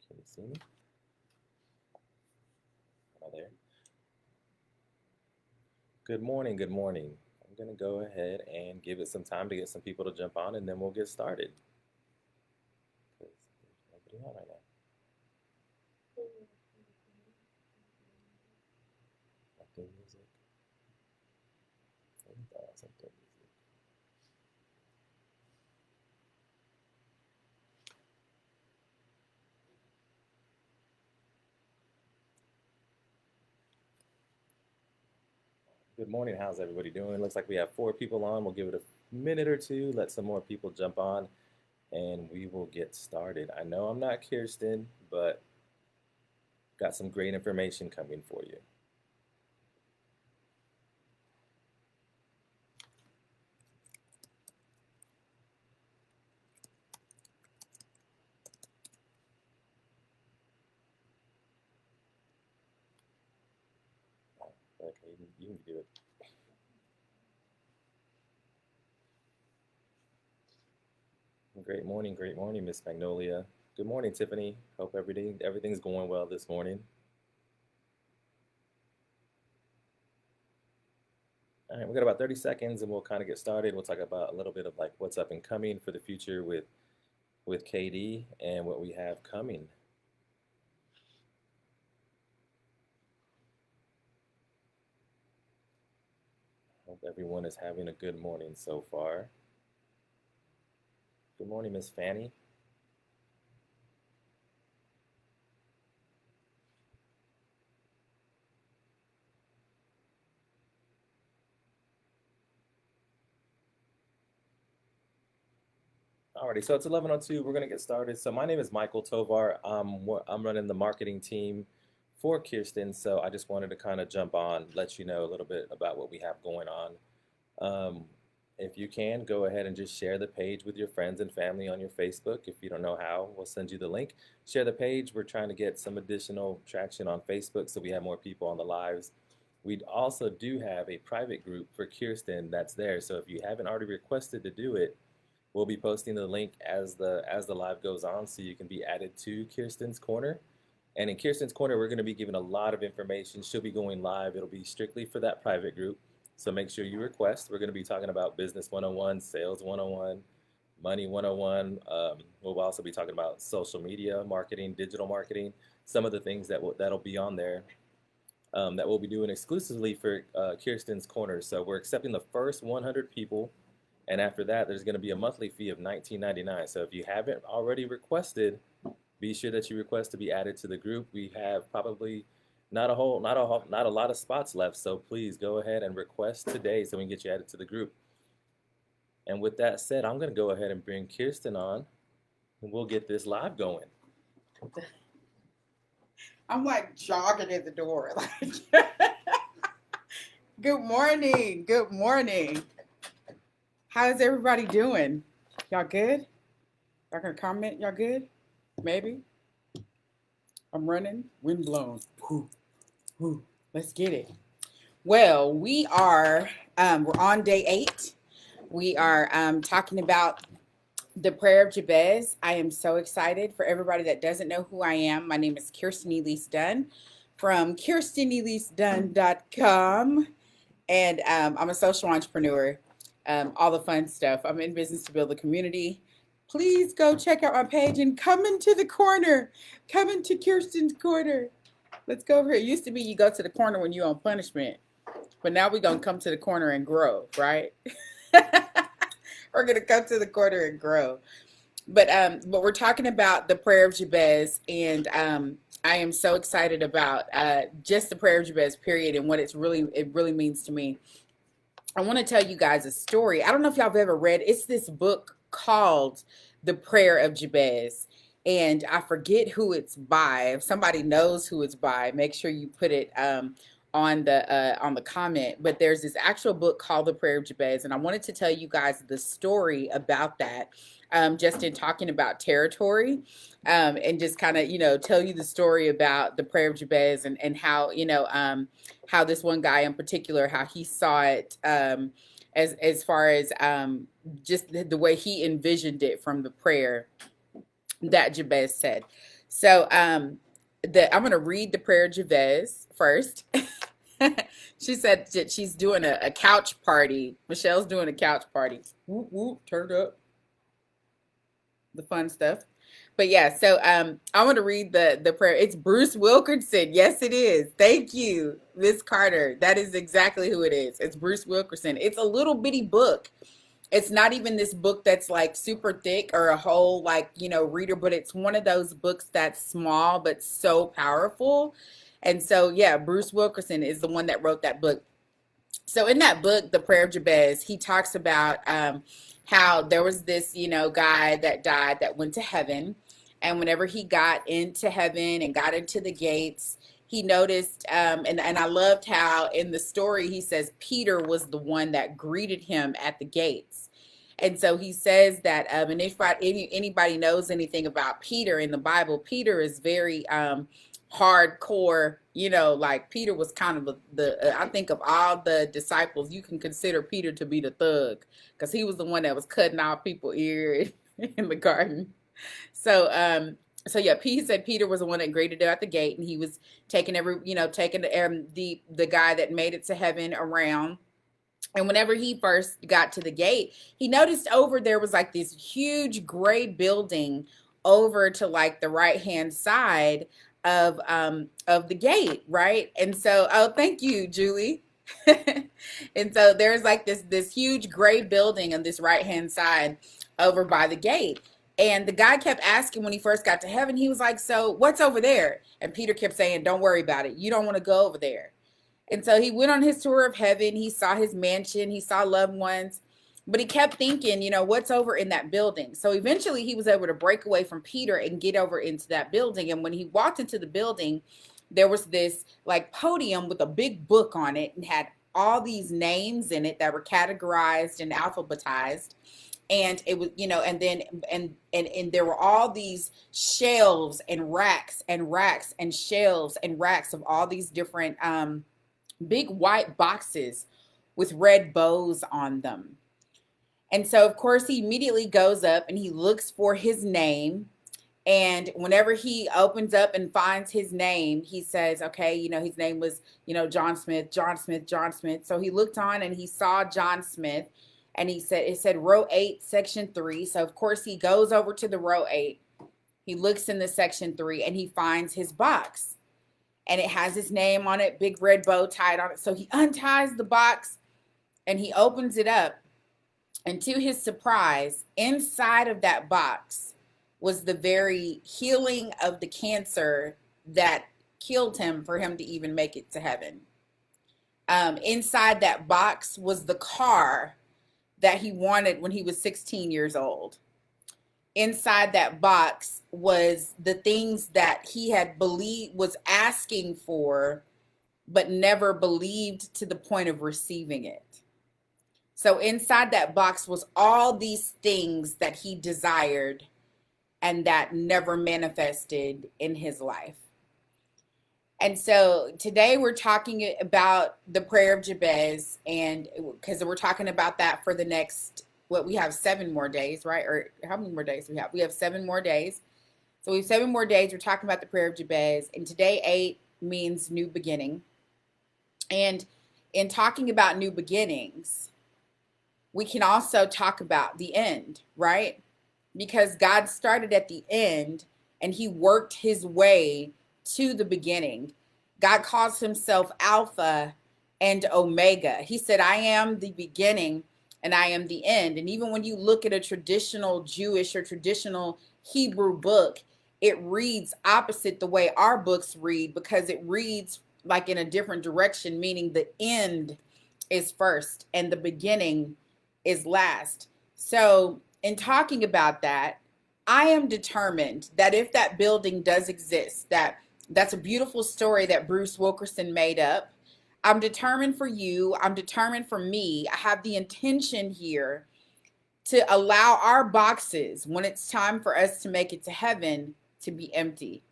Can you see me? Am I there? Good morning, good morning. I'm gonna go ahead and give it some time to get some people to jump on and then we'll get started. 'Cause there's nobody on right now. Nothing music. Something music. Good morning. How's everybody doing? Looks like we have 4 people on. We'll give it a minute or two, let some more people jump on, and we will get started. I know I'm not Kirsten, but got some great information coming for you. Okay, you can do it. Great morning, Miss Magnolia. Good morning, Tiffany. Hope everything's going well this morning. All right, we got about 30 seconds and we'll kind of get started. We'll talk about a little bit of like what's up and coming for the future with KD and what we have coming. Hope everyone is having a good morning so far. Good morning, Miss Fanny. Alrighty, so it's 11:02. We're gonna get started. So my name is Michael Tovar. I'm running the marketing team for Kirsten. So I just wanted to kind of jump on, let you know a little bit about what we have going on. If you can, go ahead and just share the page with your friends and family on your Facebook. If you don't know how, we'll send you the link. Share the page. We're trying to get some additional traction on Facebook so we have more people on the lives. We also do have a private group for Kirsten that's there. So if you haven't already requested to do it, we'll be posting the link as the live goes on so you can be added to Kirsten's Corner. And in Kirsten's Corner, we're going to be giving a lot of information. She'll be going live. It'll be strictly for that private group. So make sure you request. We're going to be talking about Business 101, Sales 101, Money 101. We'll also be talking about social media marketing, digital marketing, some of the things that'll be on there that we'll be doing exclusively for Kirsten's Corner. So we're accepting the first 100 people. And after that, there's going to be a monthly fee of $19.99. So if you haven't already requested, be sure that you request to be added to the group. We have probably not a lot of spots left. So please go ahead and request today so we can get you added to the group. And with that said, I'm going to go ahead and bring Kirsten on, and we'll get this live going. I'm like jogging at the door. Good morning. Good morning. How's everybody doing? Y'all good? Y'all gonna comment? Y'all good? Maybe? I'm running. Wind blown. Whew. Whew. Let's get it. Well, we're on day 8. We are talking about the prayer of Jabez. I am so excited. For everybody that doesn't know who I am, my name is Kirsten Elise Dunn from KirstenEliseDunn.com. And I'm a social entrepreneur. All the fun stuff. I'm in business to build a community. Please go check out my page and come into the corner. Come into Kirsten's Corner. Let's go over here. It used to be you go to the corner when you're on punishment. But now we're going to come to the corner and grow, right? We're going to come to the corner and grow. But we're talking about the prayer of Jabez. And I am so excited about just the prayer of Jabez, period, and what it really means to me. I want to tell you guys a story. I don't know if y'all have ever read. It's this book called The Prayer of Jabez. And I forget who it's by. If somebody knows who it's by, make sure you put it on the comment. But there's this actual book called The Prayer of Jabez. And I wanted to tell you guys the story about that. Just in talking about territory, and just kind of, tell you the story about the prayer of Jabez and how, how this one guy in particular, how he saw it as far as just the way he envisioned it from the prayer that Jabez said. So I'm going to read the prayer of Jabez first. She said that she's doing a couch party. Michelle's doing a couch party. Whoop, whoop, turned up. The fun stuff. But yeah, so I want to read the prayer. It's Bruce Wilkinson. Yes, it is. Thank you, Miss Carter. That is exactly who it is. It's Bruce Wilkinson. It's a little bitty book. It's not even this book that's like super thick or a whole like, reader, but it's one of those books that's small but so powerful. And so, yeah, Bruce Wilkinson is the one that wrote that book. So in that book, The Prayer of Jabez, he talks about how there was this, guy that died that went to heaven. And whenever he got into heaven and got into the gates, he noticed, and I loved how in the story he says Peter was the one that greeted him at the gates. And so he says that, and if anybody knows anything about Peter in the Bible, Peter is very hardcore, like Peter was kind of I think of all the disciples, you can consider Peter to be the thug because he was the one that was cutting off people's ear in the garden. So, yeah, he said Peter was the one that greeted him at the gate, and he was taking taking the guy that made it to heaven around. And whenever he first got to the gate, he noticed over there was like this huge gray building over to like the right hand side of the gate, right? And so, oh, thank you, Julie. And so there's like this huge gray building on this right hand side over by the gate. And the guy kept asking when he first got to heaven, he was like, so what's over there? And Peter kept saying, don't worry about it. You don't want to go over there. And so he went on his tour of heaven. He saw his mansion. He saw loved ones. But he kept thinking, what's over in that building? So eventually he was able to break away from Peter and get over into that building. And when he walked into the building, there was this like podium with a big book on it and had all these names in it that were categorized and alphabetized. And it was, and then and there were all these shelves and racks and racks and shelves and racks of all these different big white boxes with red bows on them. And so, of course, he immediately goes up and he looks for his name. And whenever he opens up and finds his name, he says, okay, his name was, John Smith, John Smith, John Smith. So he looked on and he saw John Smith. And it said row 8, section 3. So, of course, he goes over to the row 8. He looks in the section 3 and he finds his box. And it has his name on it, big red bow tied on it. So he unties the box and he opens it up. And to his surprise, inside of that box was the very healing of the cancer that killed him for him to even make it to heaven. Inside that box was the car that he wanted when he was 16 years old. Inside that box was the things that he had was asking for, but never believed to the point of receiving it. So inside that box was all these things that he desired and that never manifested in his life. And so today we're talking about the prayer of Jabez, and because we're talking about that for the next, we have 7 more days, right? Or how many more days do we have? We have 7 more days. So we have 7 more days. We're talking about the prayer of Jabez, and today 8 means new beginning. And in talking about new beginnings, we can also talk about the end, right? Because God started at the end and he worked his way to the beginning. God calls himself Alpha and Omega. He said, I am the beginning and I am the end. And even when you look at a traditional Jewish or traditional Hebrew book, it reads opposite the way our books read, because it reads like in a different direction, meaning the end is first and the beginning is last. So in talking about that, I am determined that if that building does exist, that's a beautiful story that Bruce Wilkinson made up. I'm determined for you. I'm determined for me. I have the intention here to allow our boxes, when it's time for us to make it to heaven, to be empty.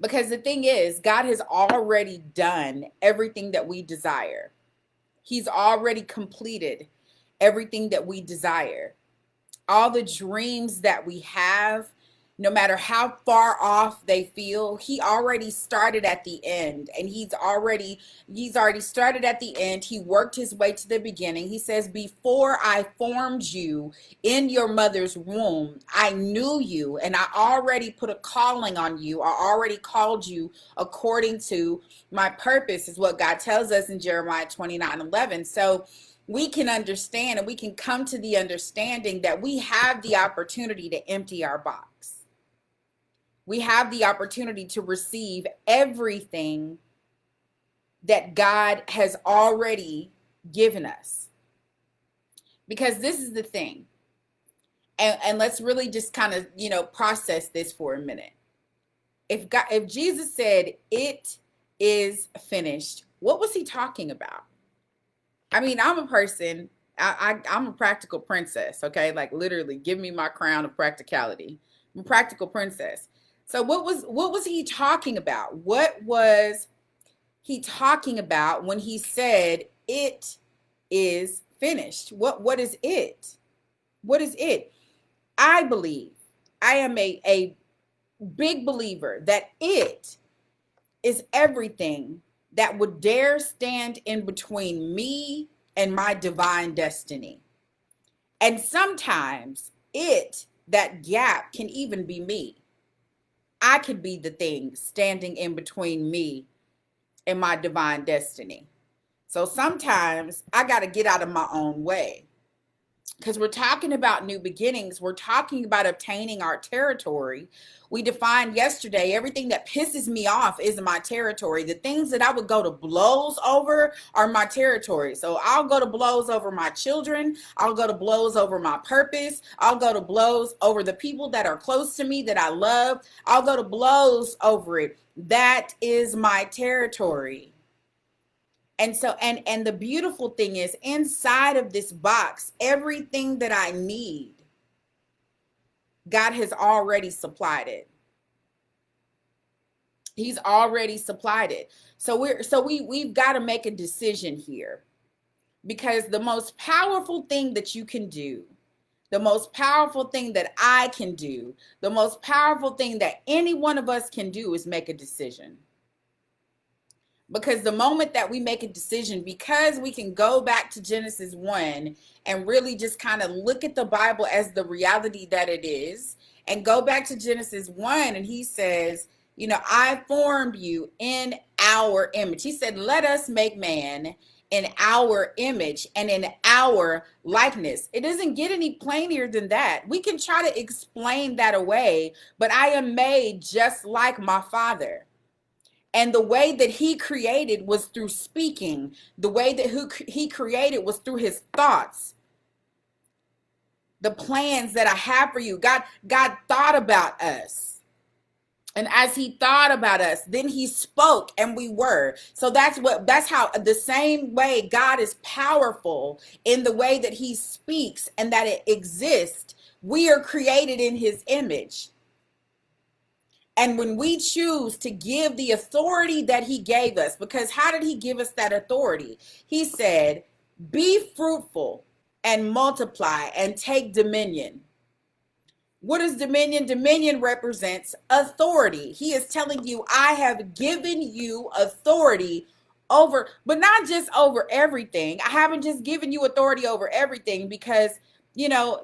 Because the thing is, God has already done everything that we desire. He's already completed everything that we desire. All the dreams that we have, no matter how far off they feel, he already started at the end, and he's already started at the end. He worked his way to the beginning. He says, before I formed you in your mother's womb, I knew you, and I already put a calling on you. I already called you according to my purpose, is what God tells us in Jeremiah 29:11. So we can understand, and we can come to the understanding that we have the opportunity to empty our box. We have the opportunity to receive everything that God has already given us. Because this is the thing. And let's really just kind of, process this for a minute. If Jesus said, "It is finished," what was he talking about? I mean, I'm a person, I'm a practical princess, okay? Like, literally, give me my crown of practicality. I'm a practical princess. So what was he talking about? What was he talking about when he said, "It is finished"? What is it? What is it? I believe, I am a big believer that it is everything that would dare stand in between me and my divine destiny. And sometimes that gap can even be me. I could be the thing standing in between me and my divine destiny. So sometimes I got to get out of my own way. Because we're talking about new beginnings. We're talking about obtaining our territory. We defined yesterday, everything that pisses me off is my territory. The things that I would go to blows over are my territory. So I'll go to blows over my children. I'll go to blows over my purpose. I'll go to blows over the people that are close to me that I love. I'll go to blows over it. That is my territory. And so, and the beautiful thing is, inside of this box, everything that I need, God has already supplied it. He's already supplied it. So we've got to make a decision here, because the most powerful thing that you can do, the most powerful thing that I can do, the most powerful thing that any one of us can do is make a decision. Because the moment that we make a decision, because we can go back to Genesis 1 and really just kind of look at the Bible as the reality that it is, and go back to Genesis 1, and he says, I formed you in our image. He said, let us make man in our image and in our likeness. It doesn't get any plainer than that. We can try to explain that away, but I am made just like my Father. And the way that he created was through speaking. The way that he created was through his thoughts. The plans that I have for you. God thought about us. And as he thought about us, then he spoke and we were. So that's how the same way God is powerful in the way that he speaks and that it exists. We are created in his image. And when we choose to give the authority that he gave us, because how did he give us that authority? He said, be fruitful and multiply and take dominion. What is dominion? Dominion represents authority. He is telling you, I have given you authority over, but not just over everything. I haven't just given you authority over everything, because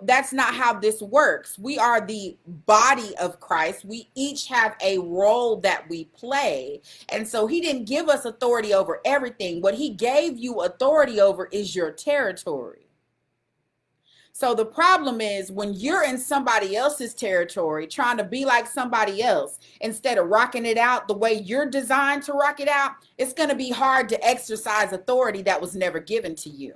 that's not how this works. We are the body of Christ. We each have a role that we play. And so he didn't give us authority over everything. What he gave you authority over is your territory. So the problem is, when you're in somebody else's territory, trying to be like somebody else, instead of rocking it out the way you're designed to rock it out, it's going to be hard to exercise authority that was never given to you.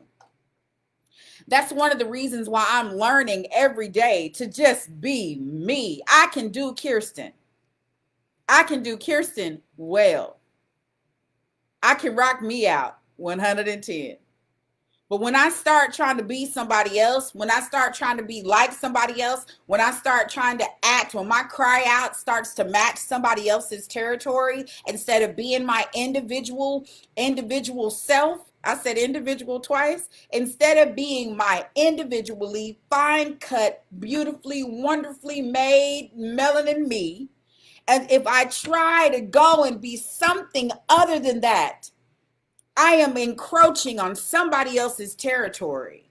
That's one of the reasons why I'm learning every day to just be me. I can do Kirsten. I can do Kirsten well. I can rock me out 110. But when I start trying to be somebody else, when I start trying to be like somebody else, when I start trying to act, when my cry out starts to match somebody else's territory instead of being my individual self, I said individual twice. Instead of being my individually fine cut, beautifully, wonderfully made melanin me, and if I try to go and be something other than that, I am encroaching on somebody else's territory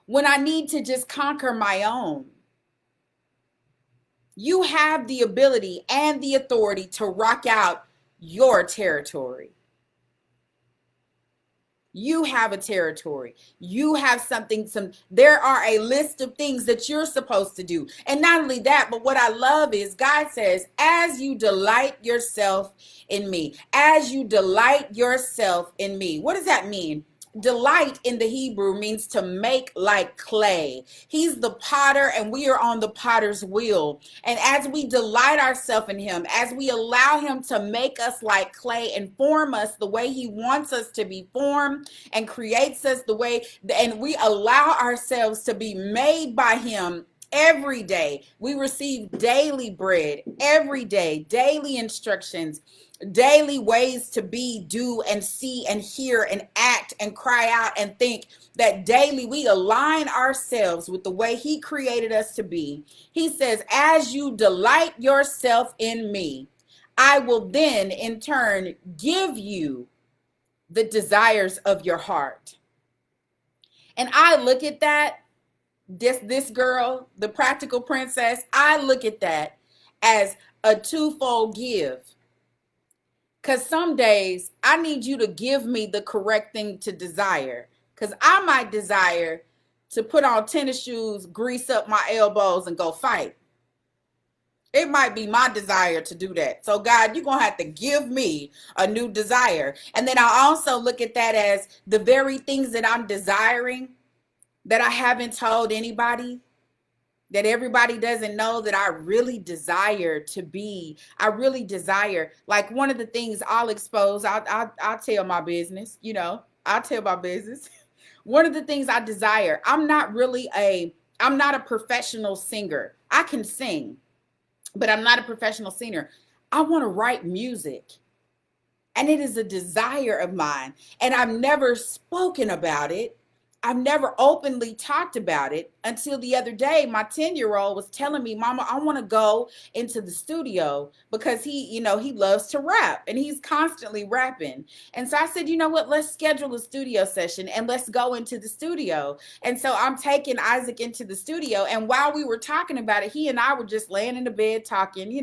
when I need to just conquer my own. You have the ability and the authority to rock out your territory. You have a territory. You have something, there are a list of things that you're supposed to do. And not only that, but what I love is God says, as you delight yourself in me, as you delight yourself in me. What does that mean? Delight in the Hebrew means to make like clay. He's the potter and we are on the potter's wheel. And as we delight ourselves in him, as we allow him to make us like clay and form us the way he wants us to be formed and creates us the way, and we allow ourselves to be made by him every day. We receive daily bread every day, daily instructions, daily ways to be, do, and see, and hear, and act, and cry out, and think. That daily we align ourselves with the way he created us to be. He says, as you delight yourself in me, I will then in turn give you the desires of your heart. And I look at that, this girl, the practical princess, I look at that as a twofold give. Because some days I need you to give me the correct thing to desire. Because I might desire to put on tennis shoes, grease up my elbows, and go fight. It might be my desire to do that. So God, you're going to have to give me a new desire. And then I also look at that as the very things that I'm desiring that I haven't told anybody, that everybody doesn't know, that I really desire to be. I really desire, like one of the things I'll expose, I'll tell my business, I'll tell my business. One of the things I desire, I'm not a professional singer. I can sing, but I'm not a professional singer. I want to write music. And it is a desire of mine. And I've never spoken about it. I've never openly talked about it until the other day. My 10-year-old was telling me, Mama, I want to go into the studio because he loves to rap and he's constantly rapping. And so I said, you know what, let's schedule a studio session and let's go into the studio. And so I'm taking Isaac into the studio. And while we were talking about it, he and I were just laying in the bed talking,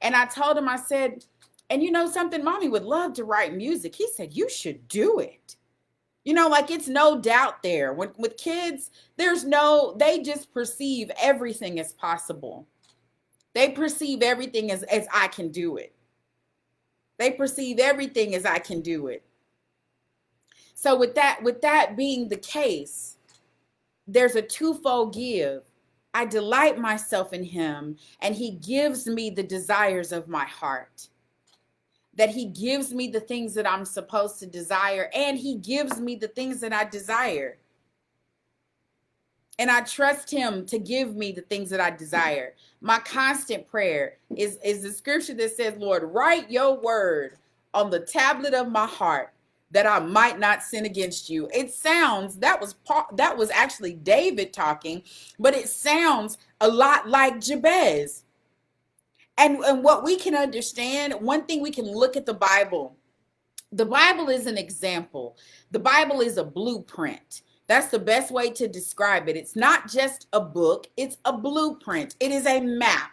and I told him, I said, and something, Mommy would love to write music. He said, you should do it. Like it's no doubt there. With kids, they just perceive everything as possible. They perceive everything as I can do it. They perceive everything as I can do it. So with that being the case, there's a twofold give. I delight myself in him, and he gives me the desires of my heart. That he gives me the things that I'm supposed to desire, and he gives me the things that I desire. And I trust him to give me the things that I desire. My constant prayer is the scripture that says, Lord, write your word on the tablet of my heart that I might not sin against you. It sounds, that was actually David talking, but it sounds a lot like Jabez. And what we can understand, one thing we can look at the Bible. The Bible is an example. The Bible is a blueprint. That's the best way to describe it. It's not just a book. It's a blueprint. It is a map.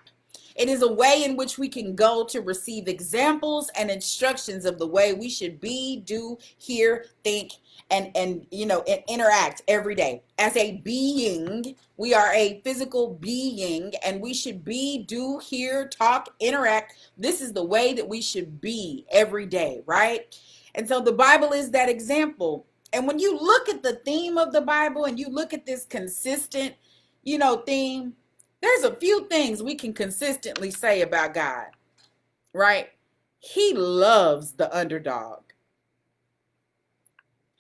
It is a way in which we can go to receive examples and instructions of the way we should be, do, hear, think, and interact every day. As a being, we are a physical being, and we should be, do, hear, talk, interact. This is the way that we should be every day, right? And so the Bible is that example. And when you look at the theme of the Bible and you look at this consistent, theme, there's a few things we can consistently say about God, right? He loves the underdog.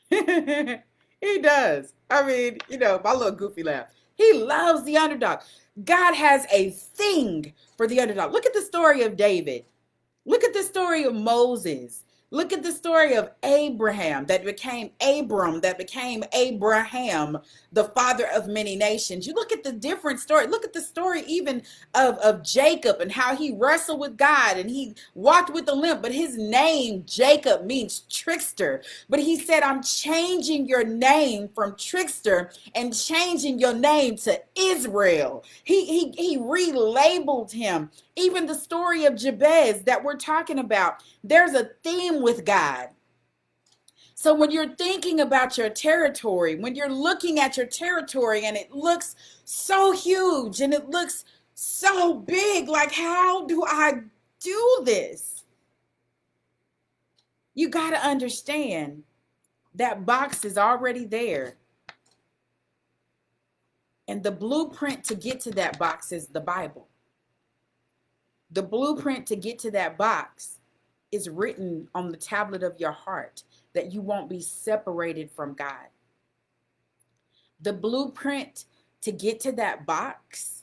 He does. I mean, my little goofy laugh. He loves the underdog. God has a thing for the underdog. Look at the story of David. Look at the story of Moses. Look at the story of Abraham that became Abram, that became Abraham, the father of many nations. You look at the different story. Look at the story even of Jacob and how he wrestled with God and he walked with a limp. But his name, Jacob, means trickster. But he said, I'm changing your name from trickster and changing your name to Israel. He relabeled him. Even the story of Jabez that we're talking about, there's a theme with God. So when you're thinking about your territory, when you're looking at your territory and it looks so huge and it looks so big, like, how do I do this? You got to understand that box is already there. And the blueprint to get to that box is the Bible. The blueprint to get to that box is written on the tablet of your heart, that you won't be separated from God. The blueprint to get to that box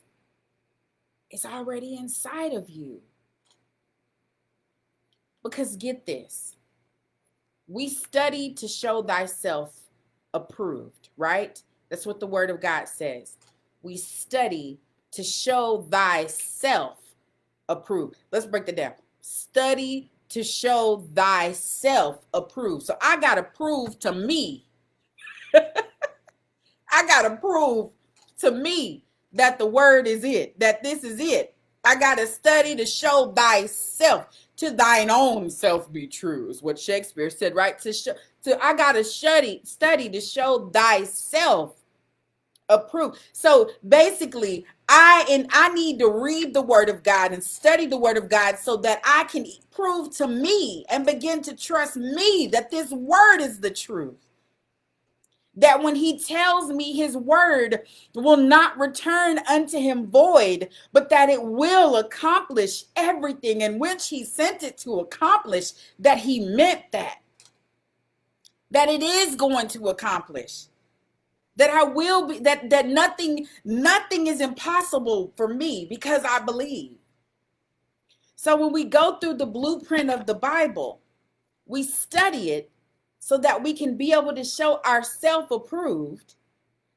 is already inside of you. Because get this, we study to show thyself approved, right? That's what the word of God says. We study to show thyself approved. Let's break that down. Study to show thyself approved. So I got to prove to me. I got to prove to me that the word is it, that this is it. I got to study to show thyself. To thine own self be true is what Shakespeare said, right? I got to study to show thyself approved. So basically, I need to read the word of God and study the word of God so that I can prove to me and begin to trust me that this word is the truth. That when he tells me his word will not return unto him void, but that it will accomplish everything in which he sent it to accomplish, that he meant that it is going to accomplish. That I will be, that nothing is impossible for me because I believe. So when we go through the blueprint of the Bible, we study it so that we can be able to show ourselves approved,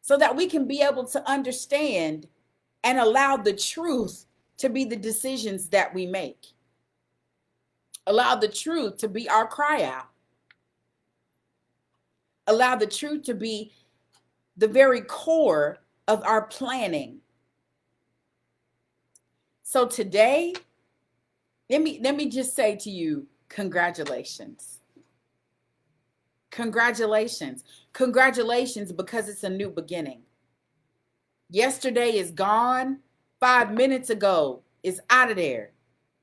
so that we can be able to understand and allow the truth to be the decisions that we make. Allow the truth to be our cry out. Allow the truth to be the very core of our planning. So today, let me just say to you, congratulations. Congratulations. Congratulations, because it's a new beginning. Yesterday is gone. 5 minutes ago is out of there.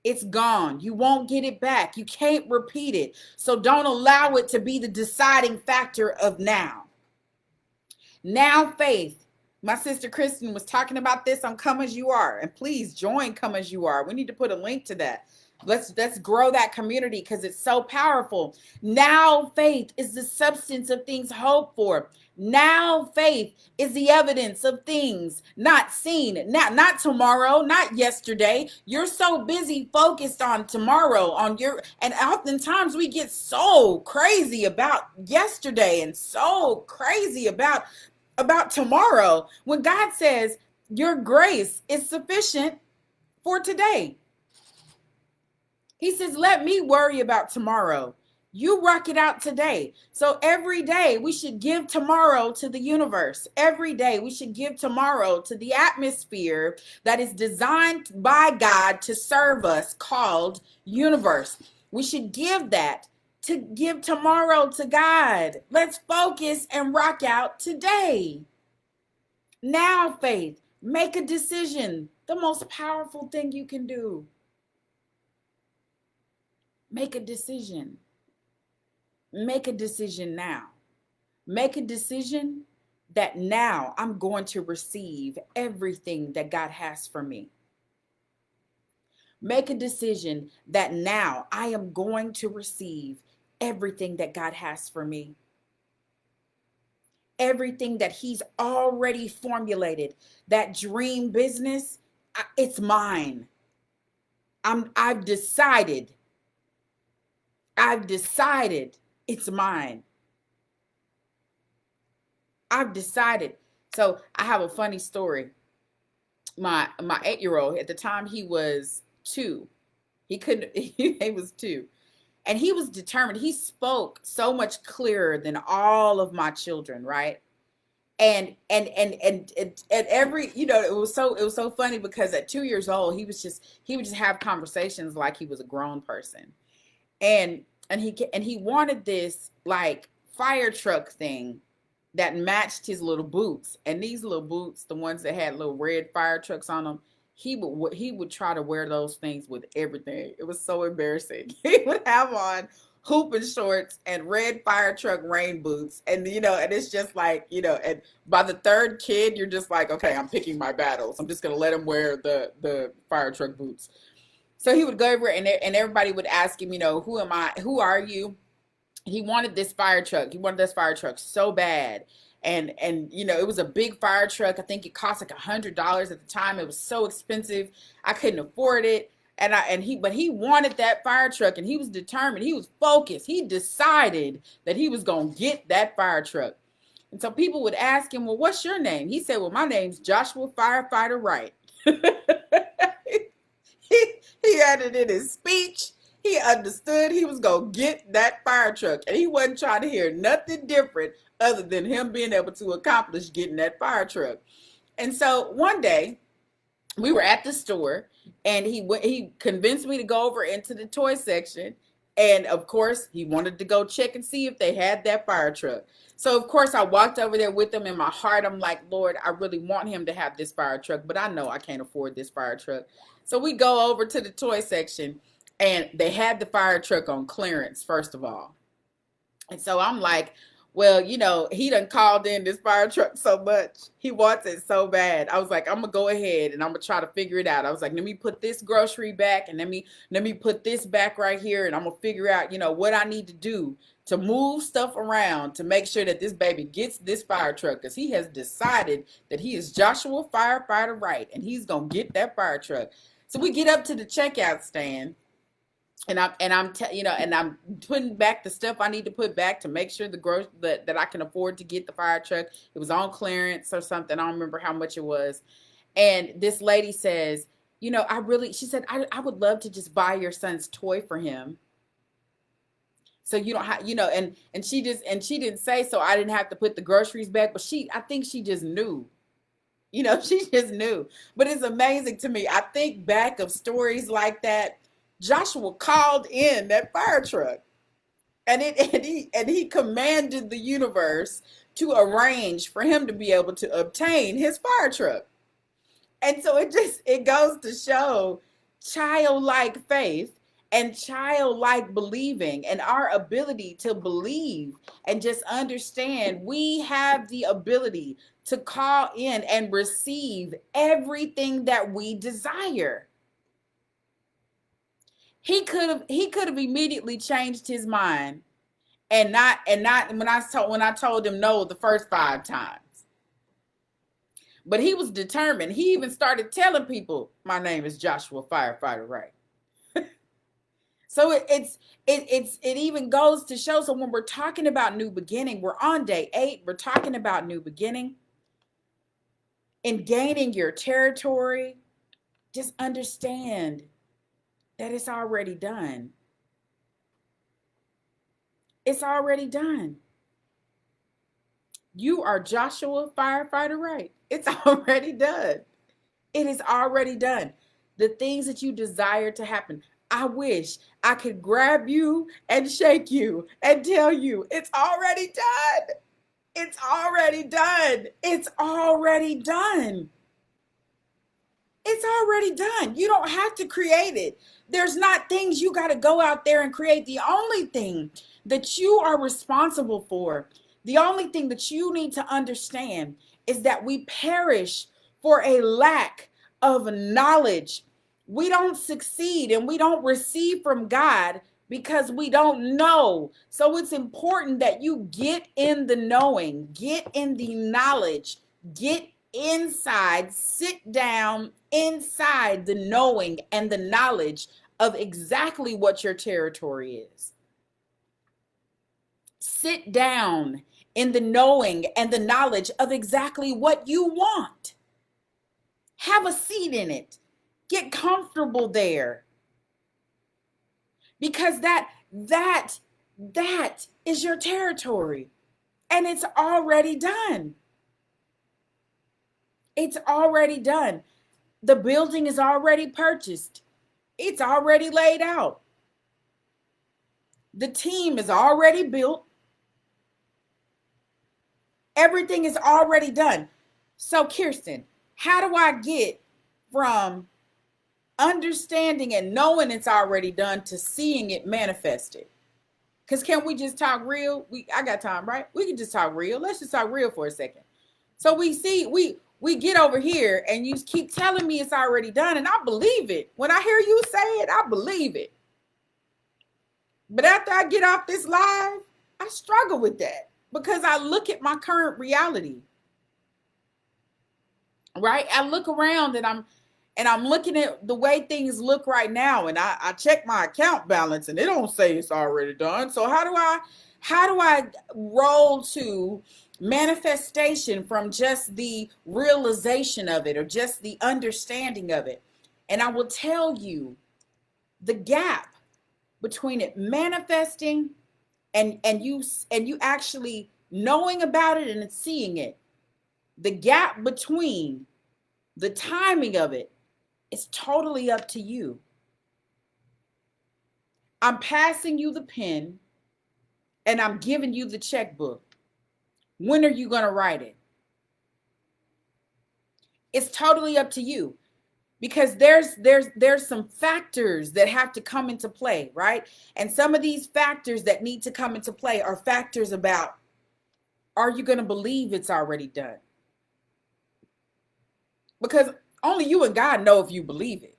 It's gone. You won't get it back. You can't repeat it. So don't allow it to be the deciding factor of now. Now faith. My sister Kristen was talking about this on Come As You Are. And please join Come As You Are. We need to put a link to that. Let's grow that community because it's so powerful. Now faith is the substance of things hoped for. Now faith is the evidence of things not seen. Not tomorrow, not yesterday. You're so busy focused on tomorrow, and oftentimes we get so crazy about yesterday and so crazy about tomorrow, when God says your grace is sufficient for today. He says, let me worry about tomorrow. You rock it out today. So every day we should give tomorrow to the universe. Every day we should give tomorrow to the atmosphere that is designed by God to serve us, called universe. We should give that, to give tomorrow to God. Let's focus and rock out today. Now, faith, make a decision. The most powerful thing you can do. Make a decision. Make a decision now. Make a decision that now I'm going to receive everything that God has for me. Make a decision that now I am going to receive everything that God has for me. Everything that he's already formulated. That dream business, it's mine. I've decided. I've decided it's mine. I've decided. So I have a funny story. My 8-year-old at the time, he was 2. He couldn't. He was 2, and he was determined. He spoke so much clearer than all of my children, right? And every, it was so funny because at 2 years old he would just have conversations like he was a grown person, and and he wanted this like fire truck thing that matched his little boots. And these little boots, the ones that had little red fire trucks on them, he would try to wear those things with everything. It was so embarrassing. He would have on hooping shorts and red fire truck rain boots, and it's just like, and by the third kid you're just like, okay, I'm picking my battles. I'm just gonna let him wear the fire truck boots. So he would go over, and everybody would ask him, who am I? Who are you? He wanted this fire truck. He wanted this fire truck so bad. And it was a big fire truck. I think it cost like $100 at the time. It was so expensive. I couldn't afford it. But he wanted that fire truck, and he was determined. He was focused. He decided that he was going to get that fire truck. And so people would ask him, well, what's your name? He said, well, my name's Joshua Firefighter Wright. He had it in his speech. He understood he was going to get that fire truck, and he wasn't trying to hear nothing different other than him being able to accomplish getting that fire truck. And so one day we were at the store, and he convinced me to go over into the toy section. And of course, he wanted to go check and see if they had that fire truck. So of course, I walked over there with him. In my heart, I'm like, Lord, I really want him to have this fire truck, but I know I can't afford this fire truck. So we go over to the toy section, and they had the fire truck on clearance, first of all. And so I'm like, well, he done called in this fire truck so much. He wants it so bad. I was like, I'm gonna go ahead and I'm gonna try to figure it out. I was like, let me put this grocery back, and let me put this back right here, and I'm gonna figure out, what I need to do to move stuff around to make sure that this baby gets this fire truck, because he has decided that he is Joshua Firefighter Wright, and he's gonna get that fire truck. So we get up to the checkout stand, and I'm putting back the stuff I need to put back to make sure that I can afford to get the fire truck. It was on clearance or something. I don't remember how much it was. And this lady says, she said, I would love to just buy your son's toy for him. So you don't have, and she didn't say, so I didn't have to put the groceries back, but I think she just knew. She just knew. But it's amazing to me. I think back of stories like that. Joshua called in that fire truck, and he commanded the universe to arrange for him to be able to obtain his fire truck. And so it goes to show childlike faith and childlike believing, and our ability to believe and just understand we have the ability to call in and receive everything that we desire. He could have immediately changed his mind, and not when I told him no the first 5 times. But he was determined. He even started telling people, my name is Joshua Firefighter Wright. So it even goes to show. So when we're talking about new beginning, we're on day 8. We're talking about new beginning and gaining your territory. Just understand that it's already done. It's already done. You are Joshua Firefighter Wright. It's already done. It is already done. The things that you desire to happen. I wish I could grab you and shake you and tell you it's already done. It's already done. It's already done. It's already done. You don't have to create it. There's not things you got to go out there and create. The only thing that you are responsible for, the only thing that you need to understand is that we perish for a lack of knowledge. We don't succeed and we don't receive from God because we don't know. So it's important that you get in the knowing, get in the knowledge, get inside, sit down inside the knowing and the knowledge of exactly what your territory is. sit down in the knowing and the knowledge of exactly what you want. Have a seat in it. Get comfortable there. Because that is your territory. And it's already done. It's already done. The building is already purchased. It's already laid out. The team is already built. Everything is already done. So, Kirsten, how do I get from understanding and knowing it's already done to seeing it manifested? Because can we just talk real? I got time, right? We can just talk real. Let's just talk real for a second. So we get over here and you keep telling me it's already done, and I believe it. When I hear you say it, I believe it. But after I get off this live, I struggle with that because I look at my current reality. Right? I look around and I'm looking at the way things look right now, and I check my account balance and it don't say it's already done. So how do I roll to manifestation from just the realization of it or just the understanding of it? And I will tell you the gap between it manifesting and you actually knowing about it and seeing it. The gap between the timing of it is totally up to you. I'm passing you the pen and I'm giving you the checkbook. When are you going to write it? It's totally up to you, because there's some factors that have to come into play, right? And some of these factors that need to come into play are factors about, are you going to believe it's already done? Because only you and God know if you believe it.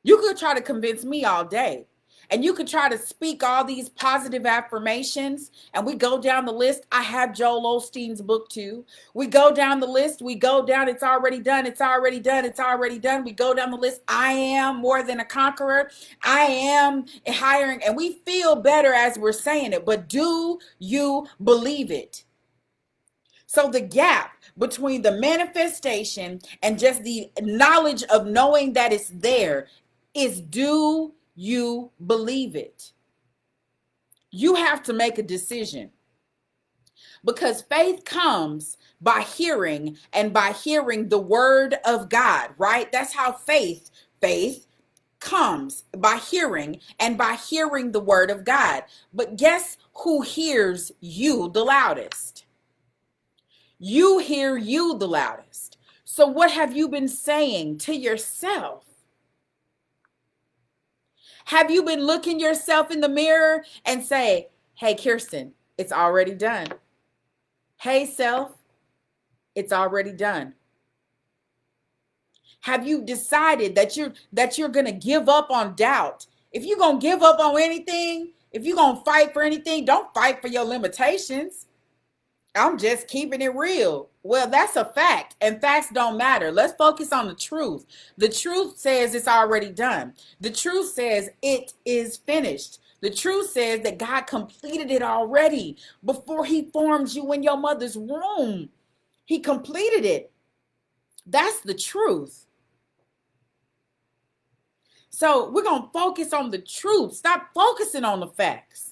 You could try to convince me all day. And you could try to speak all these positive affirmations. And we go down the list. I have Joel Osteen's book too. We go down the list. We go down. It's already done. It's already done. It's already done. We go down the list. I am more than a conqueror. I am hiring. And we feel better as we're saying it. But do you believe it? So the gap between the manifestation and just the knowledge of knowing that it's there is, do you believe it? You have to make a decision, because faith comes by hearing, and by hearing the word of God, right? That's how faith comes, by hearing, and by hearing the word of God. But guess who hears you the loudest? You hear you the loudest. So what have you been saying to yourself? Have you been looking yourself in the mirror and say, hey, Kirsten, it's already done. Hey, self, it's already done. Have you decided that you're going to give up on doubt? If you're going to give up on anything, if you're going to fight for anything, don't fight for your limitations. I'm just keeping it real. Well, that's a fact, and facts don't matter. Let's focus on the truth. The truth says it's already done. The truth says it is finished. The truth says that God completed it already before he formed you in your mother's womb. He completed it. That's the truth. So we're going to focus on the truth. Stop focusing on the facts.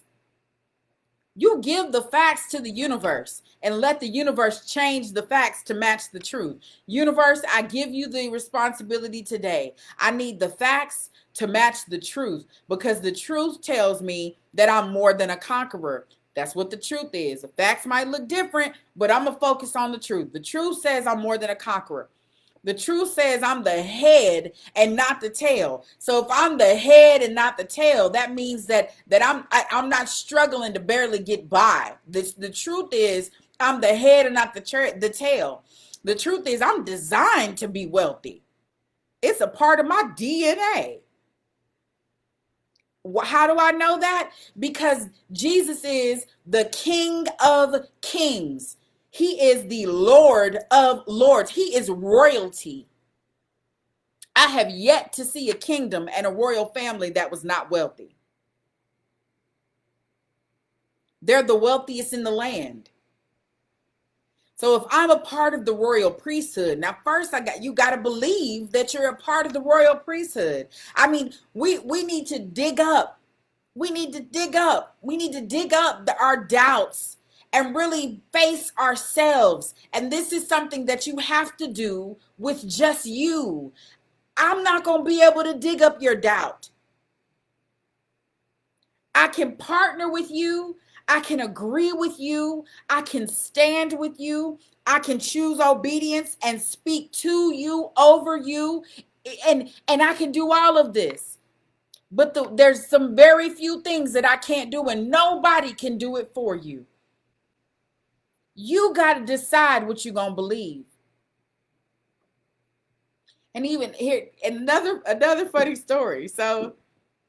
You give the facts to the universe and let the universe change the facts to match the truth. Universe, I give you the responsibility today. I need the facts to match the truth, because the truth tells me that I'm more than a conqueror. That's what the truth is. The facts might look different, but I'm going to focus on the truth. The truth says I'm more than a conqueror. The truth says I'm the head and not the tail. So if I'm the head and not the tail, that means that I'm not struggling to barely get by. The truth is I'm the head and not the tail. The truth is I'm designed to be wealthy. It's a part of my DNA. How do I know that? Because Jesus is the King of Kings. He is the Lord of Lords. He is royalty. I have yet to see a kingdom and a royal family that was not wealthy. They're the wealthiest in the land. So if I'm a part of the royal priesthood, now first you got to believe that you're a part of the royal priesthood. I mean, we need to dig up. We need to dig up. We need to dig up our doubts and really face ourselves. And this is something that you have to do with just you. I'm not going to be able to dig up your doubt. I can partner with you. I can agree with you. I can stand with you. I can choose obedience and speak to you, over you. And I can do all of this. But there's some very few things that I can't do, and nobody can do it for you. You got to decide what you're going to believe. And even here, another funny story. So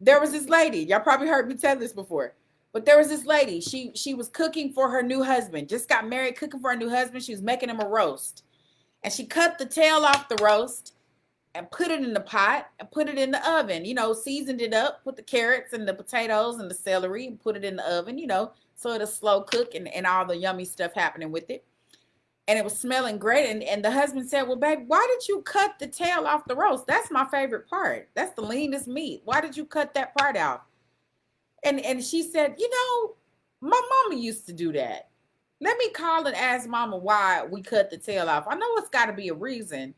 there was this lady. Y'all probably heard me tell this before. But there was this lady. She was cooking for her new husband. Just got married, cooking for her new husband. She was making him a roast. And she cut the tail off the roast and put it in the pot and put it in the oven. You know, seasoned it up, put the carrots and the potatoes and the celery and put it in the oven, you know, so it'll slow cook and all the yummy stuff happening with it. And it was smelling great. And the husband said, well, babe, why did you cut the tail off the roast? That's my favorite part. That's the leanest meat. Why did you cut that part out? And she said, you know, my mama used to do that. Let me call and ask mama why we cut the tail off. I know it's got to be a reason.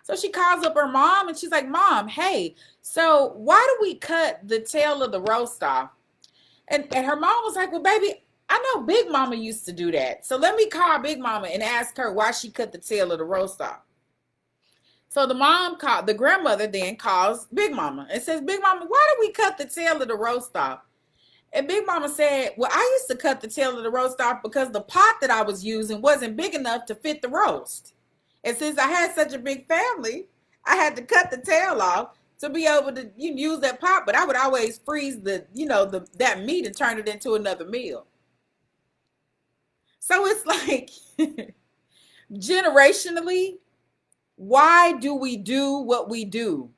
So she calls up her mom and she's like, Mom, hey, so why do we cut the tail of the roast off? And her mom was like, well, baby, I know Big Mama used to do that. So let me call Big Mama and ask her why she cut the tail of the roast off. So the grandmother then calls Big Mama and says, Big Mama, why did we cut the tail of the roast off? And Big Mama said, well, I used to cut the tail of the roast off because the pot that I was using wasn't big enough to fit the roast. And since I had such a big family, I had to cut the tail off to be able to use that pot. But I would always freeze that meat and turn it into another meal. So it's like, generationally, why do we do what we do?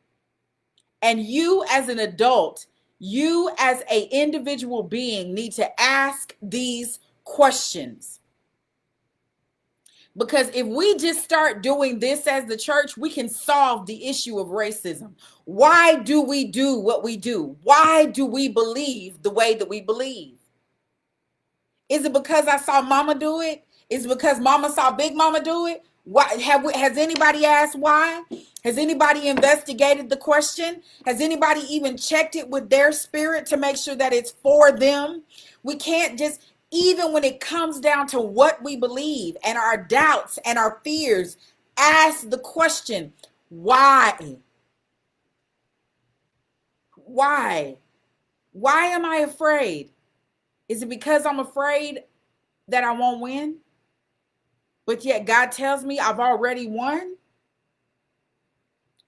And you as an adult, you as an individual being need to ask these questions. Because if we just start doing this as the church, we can solve the issue of racism. Why do we do what we do? Why do we believe the way that we believe? Is it because I saw mama do it? Is it because mama saw Big Mama do it? Why has anybody asked why? Has anybody investigated the question? Has anybody even checked it with their spirit to make sure that it's for them? We can't just, even when it comes down to what we believe and our doubts and our fears, ask the question, why? Why? Why am I afraid? Is it because I'm afraid that I won't win? But yet God tells me I've already won?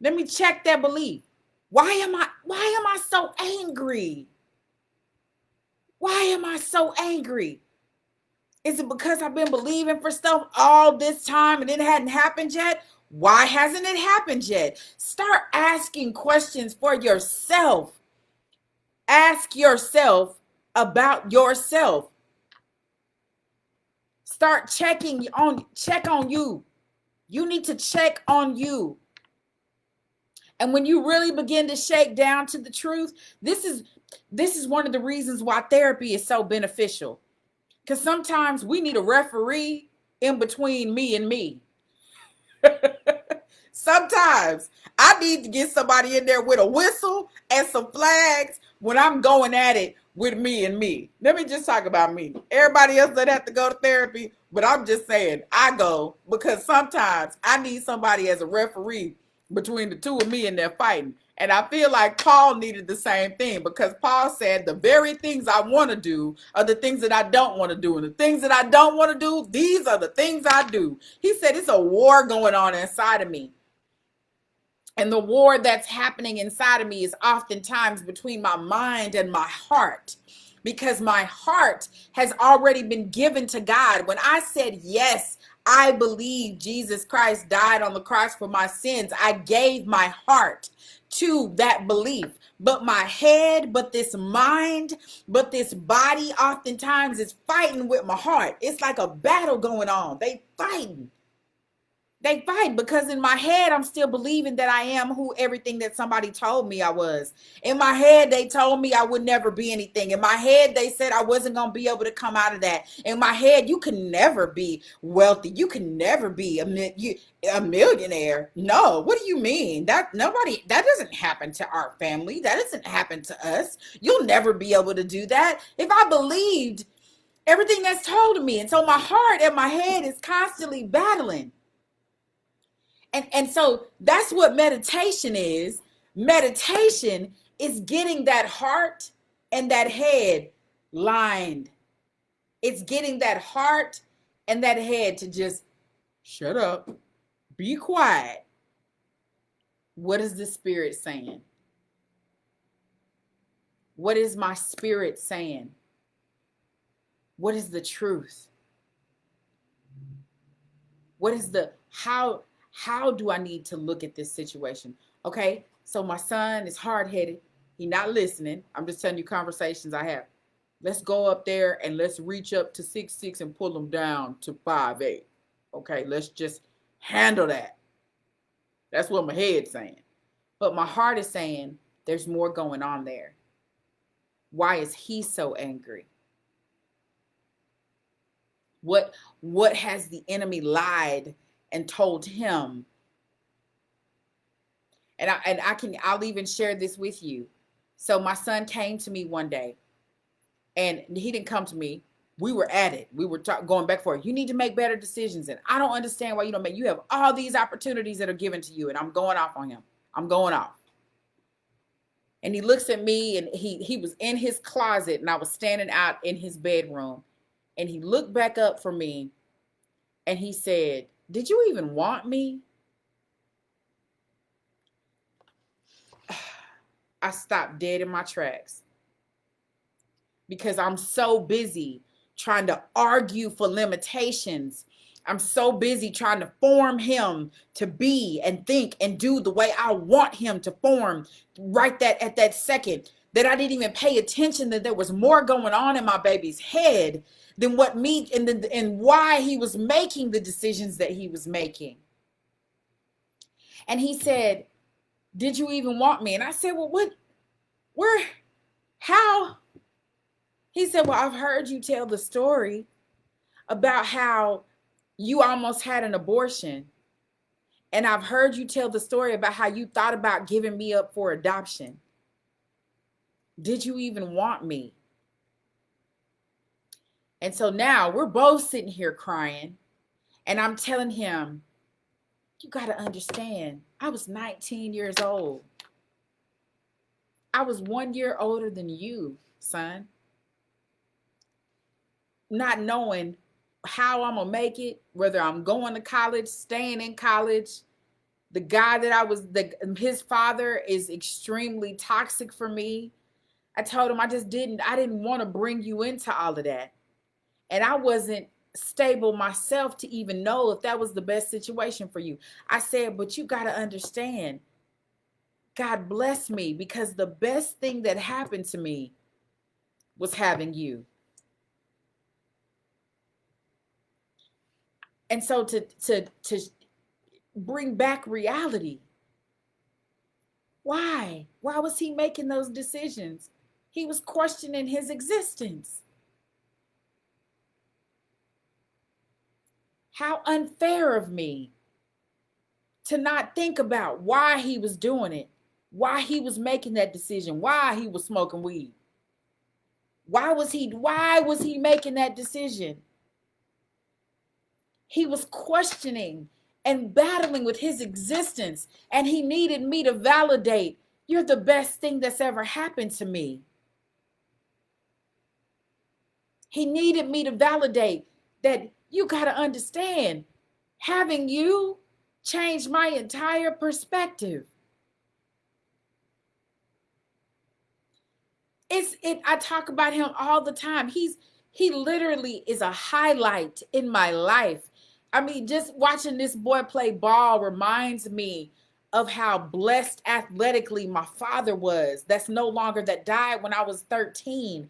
Let me check that belief. Why am I so angry? Why am I so angry? Is it because I've been believing for stuff all this time and it hadn't happened yet? Why hasn't it happened yet? Start asking questions for yourself. Ask yourself about yourself. Check on you. You need to check on you. And when you really begin to shake down to the truth, this is one of the reasons why therapy is so beneficial. Because sometimes we need a referee in between me and me. Sometimes I need to get somebody in there with a whistle and some flags when I'm going at it with me and me. Let me just talk about me. Everybody else doesn't have to go to therapy, but I'm just saying I go because sometimes I need somebody as a referee between the two of me and they're fighting. And I feel like Paul needed the same thing because Paul said the very things I want to do are the things that I don't want to do. And the things that I don't want to do, these are the things I do. He said it's a war going on inside of me. And the war that's happening inside of me is oftentimes between my mind and my heart, because my heart has already been given to God. When I said yes, I believe Jesus Christ died on the cross for my sins. I gave my heart to that belief. But my head, but this mind, but this body oftentimes is fighting with my heart. It's like a battle going on. They fighting. They fight because in my head, I'm still believing that I am who everything that somebody told me I was. In my head, they told me I would never be anything. In my head, they said I wasn't going to be able to come out of that. In my head, you can never be wealthy. You can never be a millionaire. No, what do you mean? That doesn't happen to our family. That doesn't happen to us. You'll never be able to do that. If I believed everything that's told to me. And so my heart and my head is constantly battling. And so that's what meditation is. Meditation is getting that heart and that head lined. It's getting that heart and that head to just shut up, be quiet. What is the spirit saying? What is my spirit saying? What is the truth? What is the how do I need to look at this situation? Okay, so my son is hard-headed. He's not listening. I'm just telling you conversations I have. Let's go up there and let's reach up to 6'6" and pull him down to 5'8". Okay, let's just handle that. That's what my head's saying. But my heart is saying there's more going on there. Why is he so angry? What has the enemy lied and told him? And I'll even share this with you. So my son came to me one day, and he didn't come to me. We were at it. We were going back and forth. You need to make better decisions, and I don't understand why you don't make. You have all these opportunities that are given to you, and I'm going off on him. I'm going off. And he looks at me, and he was in his closet, and I was standing out in his bedroom, and he looked back up for me, and he said, "Did you even want me?" I stopped dead in my tracks because I'm so busy trying to argue for limitations. I'm so busy trying to form him to be and think and do the way I want him to form right at that second, that I didn't even pay attention that there was more going on in my baby's head than what me and why he was making the decisions that he was making. And he said, "Did you even want me?" And I said, "Well, how?" He said, "Well, I've heard you tell the story about how you almost had an abortion. And I've heard you tell the story about how you thought about giving me up for adoption. Did you even want me?" And so now we're both sitting here crying. And I'm telling him, "You got to understand, I was 19 years old. I was 1 year older than you, son. Not knowing how I'm going to make it, whether I'm going to college, staying in college. The guy that his father is extremely toxic for me. I told him I didn't want to bring you into all of that. And I wasn't stable myself to even know if that was the best situation for you." I said, "But you got to understand, God bless me, because the best thing that happened to me was having you." And so to bring back reality, why was he making those decisions? He was questioning his existence. How unfair of me to not think about why he was doing it, why he was making that decision, why he was smoking weed. Why was he making that decision? He was questioning and battling with his existence, and he needed me to validate, "You're the best thing that's ever happened to me." He needed me to validate that you got to understand, having you changed my entire perspective. I talk about him all the time. He literally is a highlight in my life. I mean, just watching this boy play ball reminds me of how blessed athletically my father was. That's no longer, that died when I was 13.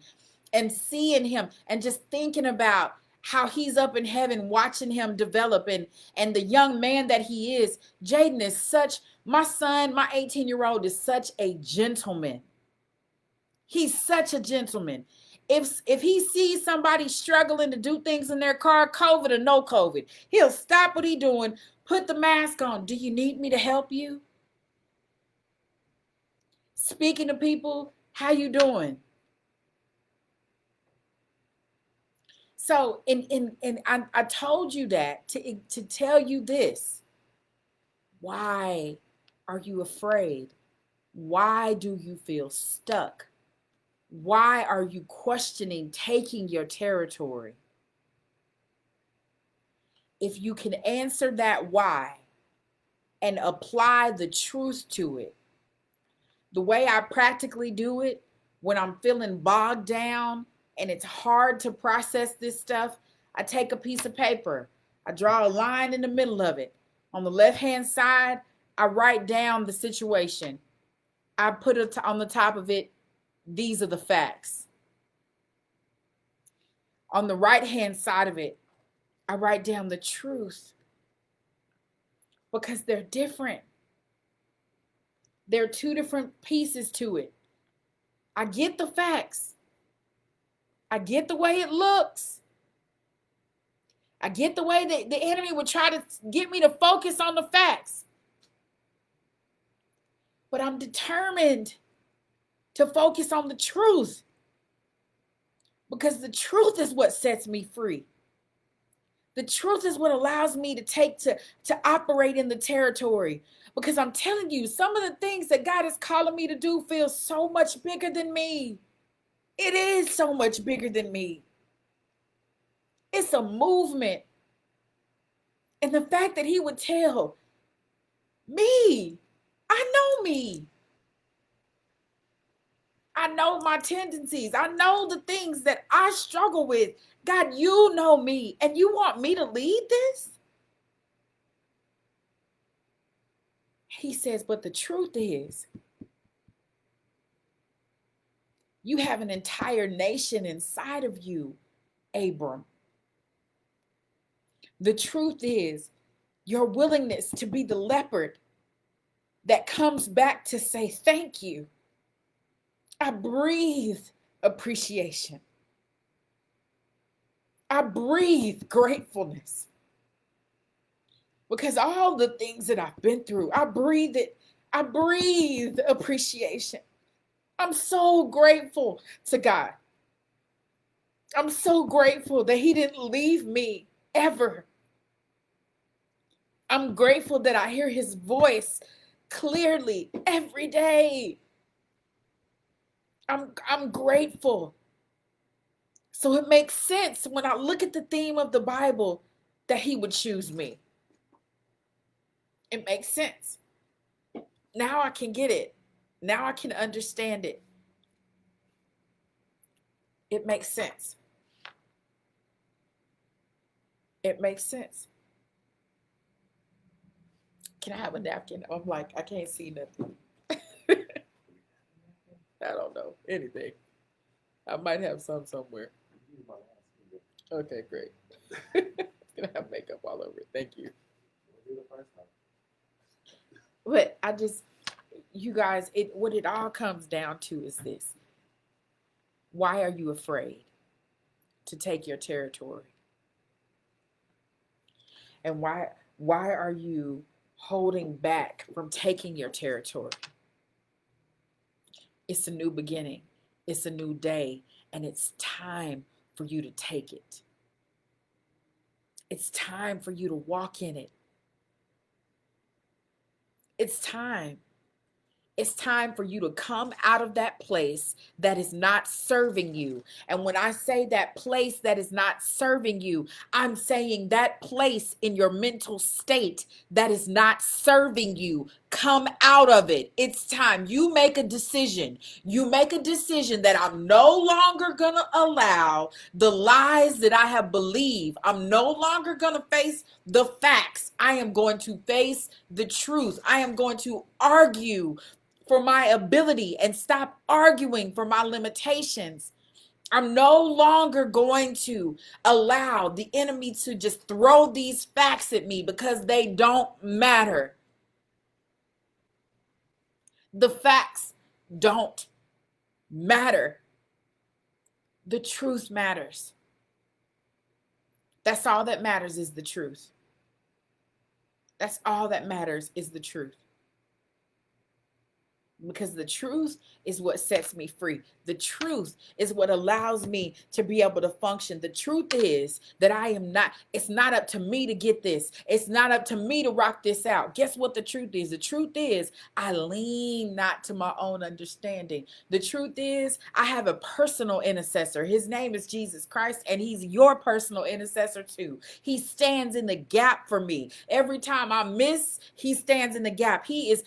And seeing him and just thinking about how he's up in heaven, watching him develop, and the young man that he is. Jaden is such, my son, my 18-year-old is such a gentleman. He's such a gentleman. If he sees somebody struggling to do things in their car, COVID or no COVID, he'll stop what he's doing, put the mask on. Do you need me to help you? Speaking to people, how you doing? So, I told you that to tell you this. Why are you afraid? Why do you feel stuck? Why are you questioning taking your territory? If you can answer that why and apply the truth to it, the way I practically do it when I'm feeling bogged down and it's hard to process this stuff, I take a piece of paper, I draw a line in the middle of it. On the left-hand side, I write down the situation. I put it on the top of it, these are the facts. On the right-hand side of it, I write down the truth, because they're different. There are two different pieces to it. I get the facts. I get the way it looks. I get the way that the enemy would try to get me to focus on the facts. But I'm determined to focus on the truth, because the truth is what sets me free. The truth is what allows me to operate in the territory. Because I'm telling you, some of the things that God is calling me to do feel so much bigger than me. It is so much bigger than me. It's a movement. And the fact that he would tell me, I know me. I know my tendencies. I know the things that I struggle with. God, you know me, and you want me to lead this? He says, but the truth is, you have an entire nation inside of you, Abram. The truth is, your willingness to be the leopard that comes back to say thank you. I breathe appreciation. I breathe gratefulness. Because all the things that I've been through, I breathe it. I breathe appreciation. I'm so grateful to God. I'm so grateful that he didn't leave me ever. I'm grateful that I hear his voice clearly every day. I'm grateful. So it makes sense when I look at the theme of the Bible that he would choose me. It makes sense. Now I can get it. Now I can understand it. It makes sense. It makes sense. Can I have a napkin? I'm like, I can't see nothing. I don't know anything. I might have some somewhere. Okay, great. Gonna have makeup all over it. Thank you. But you guys, what it all comes down to is this. Why are you afraid to take your territory? And why are you holding back from taking your territory? It's a new beginning. It's a new day. And it's time for you to take it. It's time for you to walk in it. It's time. It's time for you to come out of that place that is not serving you. And when I say that place that is not serving you, I'm saying that place in your mental state that is not serving you. Come out of it. It's time. You make a decision. You make a decision that I'm no longer going to allow the lies that I have believed. I'm no longer going to face the facts. I am going to face the truth. I am going to argue for my ability and stop arguing for my limitations. I'm no longer going to allow the enemy to just throw these facts at me because they don't matter. The facts don't matter. The truth matters. That's all that matters is the truth. That's all that matters is the truth. Because the truth is what sets me free. The truth is what allows me to be able to function. The truth is that it's not up to me to get this. It's not up to me to rock this out. Guess what the truth is? The truth is I lean not to my own understanding. The truth is I have a personal intercessor. His name is Jesus Christ, and he's your personal intercessor too. He stands in the gap for me. Every time I miss, he stands in the gap. He is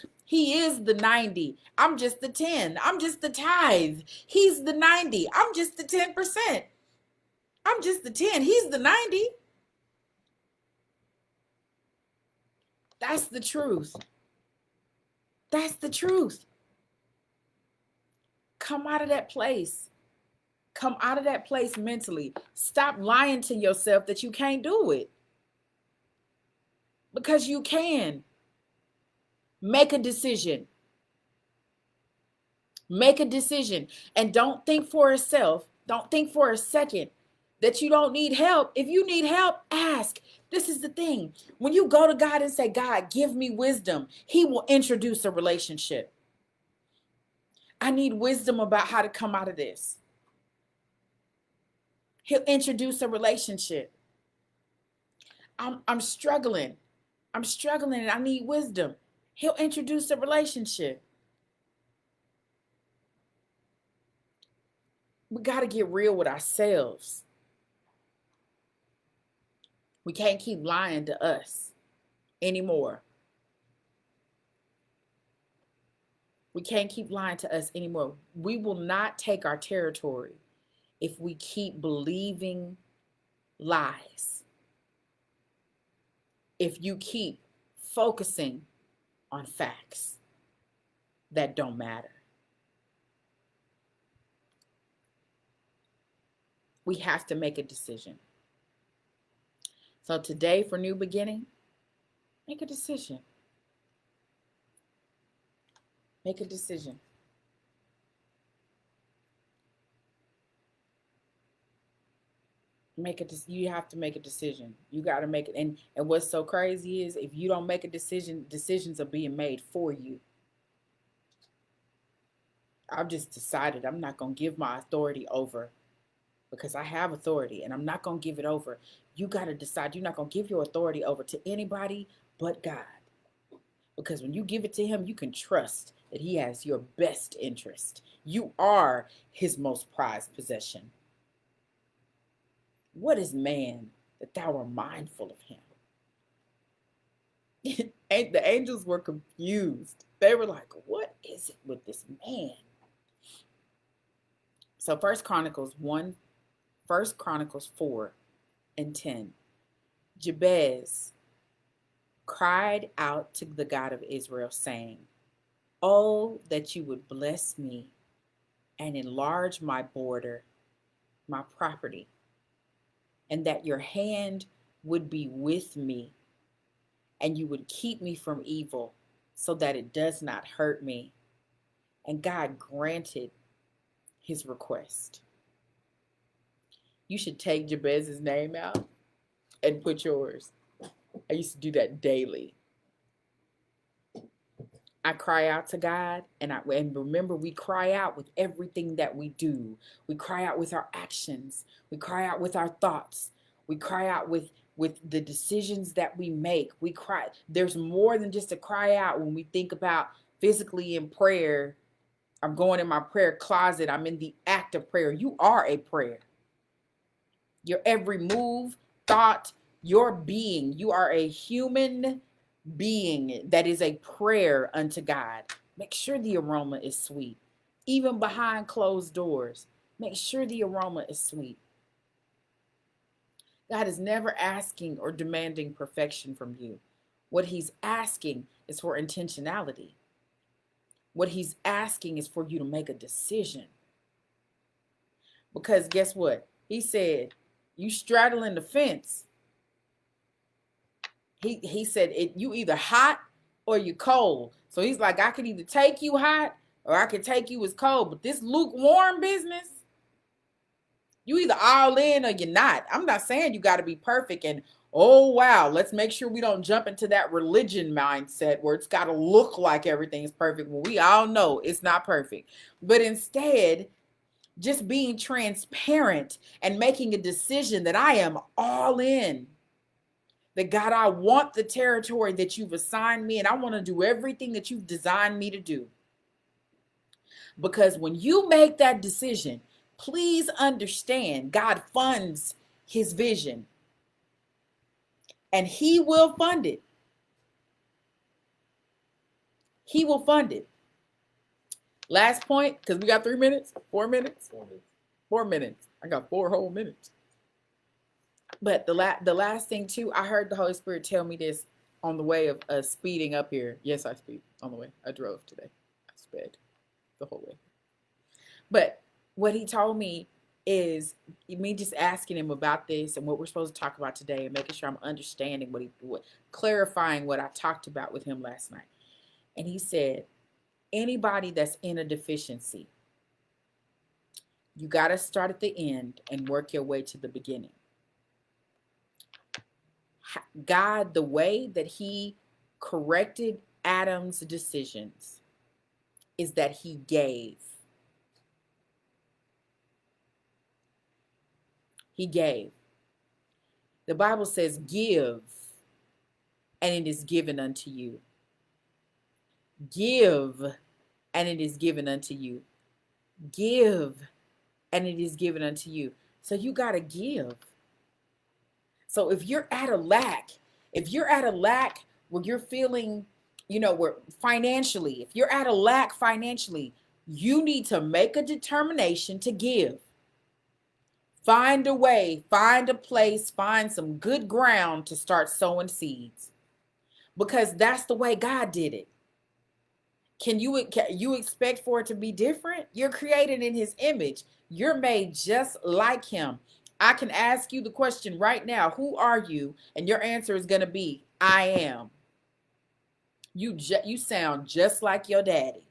the 90. I'm just the 10. I'm just the tithe. He's the 90. I'm just the 10%. I'm just the 10. He's the 90. That's the truth. That's the truth. Come out of that place. Come out of that place mentally. Stop lying to yourself that you can't do it. Because you can. Make a decision. Make a decision. And don't think for yourself, don't think for a second that you don't need help. If you need help, ask. This is the thing. When you go to God and say, God, give me wisdom, he will introduce a relationship. I need wisdom about how to come out of this. He'll introduce a relationship. I'm struggling. I'm struggling and I need wisdom. He'll introduce a relationship. We got to get real with ourselves. We can't keep lying to us anymore. We can't keep lying to us anymore. We will not take our territory if we keep believing lies. If you keep focusing on facts that don't matter. We have to make a decision. So today for new beginning, make a decision. Make a decision. You have to make a decision. You got to make it. And what's so crazy is if you don't make a decision, decisions are being made for you. I've just decided I'm not going to give my authority over because I have authority and I'm not going to give it over. You got to decide you're not going to give your authority over to anybody but God. Because when you give it to him, you can trust that he has your best interest. You are his most prized possession. What is man that thou art mindful of him? And the angels were confused. They were like, what is it with this man? So 1 Chronicles 4 and 10. Jabez cried out to the God of Israel, saying, oh, that you would bless me and enlarge my border, my property, and that your hand would be with me, and you would keep me from evil so that it does not hurt me. And God granted his request. You should take Jabez's name out and put yours. I used to do that daily. I cry out to God, and remember, we cry out with everything that we do. We cry out with our actions. We cry out with our thoughts. We cry out with the decisions that we make. We cry. There's more than just a cry out when we think about physically in prayer. I'm going in my prayer closet. I'm in the act of prayer. You are a prayer. Your every move, thought, your being. You are a human being that is a prayer unto God, make sure the aroma is sweet. Even behind closed doors, make sure the aroma is sweet. God is never asking or demanding perfection from you. What he's asking is for intentionality. What he's asking is for you to make a decision. Because guess what? He said, you straddling the fence. He said, you either hot or you cold. So he's like, I can either take you hot or I can take you as cold. But this lukewarm business, you either all in or you're not. I'm not saying you got to be perfect and, oh, wow, let's make sure we don't jump into that religion mindset where it's got to look like everything's perfect. Well, we all know it's not perfect. But instead, just being transparent and making a decision that I am all in. That God, I want the territory that you've assigned me, and I want to do everything that you've designed me to do. Because when you make that decision, please understand God funds his vision. And he will fund it. He will fund it. Last point, because we got 3 minutes, 4 minutes. 4 minutes. I got 4 whole minutes. But the last thing too, I heard the Holy Spirit tell me this on the way of speeding up here. Yes, I speed on the way. I drove today. I sped the whole way. But what he told me is me just asking him about this and what we're supposed to talk about today and making sure I'm understanding clarifying what I talked about with him last night. And he said, anybody that's in a deficiency, you got to start at the end and work your way to the beginning. God, the way that he corrected Adam's decisions is that he gave. He gave. The Bible says, give, and it is given unto you. Give, and it is given unto you. Give, and it is given unto you. So you got to give. So if you're at a lack where you're feeling, where financially, if you're at a lack financially, you need to make a determination to give. Find a way, find a place, find some good ground to start sowing seeds. Because that's the way God did it. Can you expect for it to be different? You're created in his image. You're made just like him. I can ask you the question right now, who are you? And your answer is going to be, I am. You sound just like your daddy.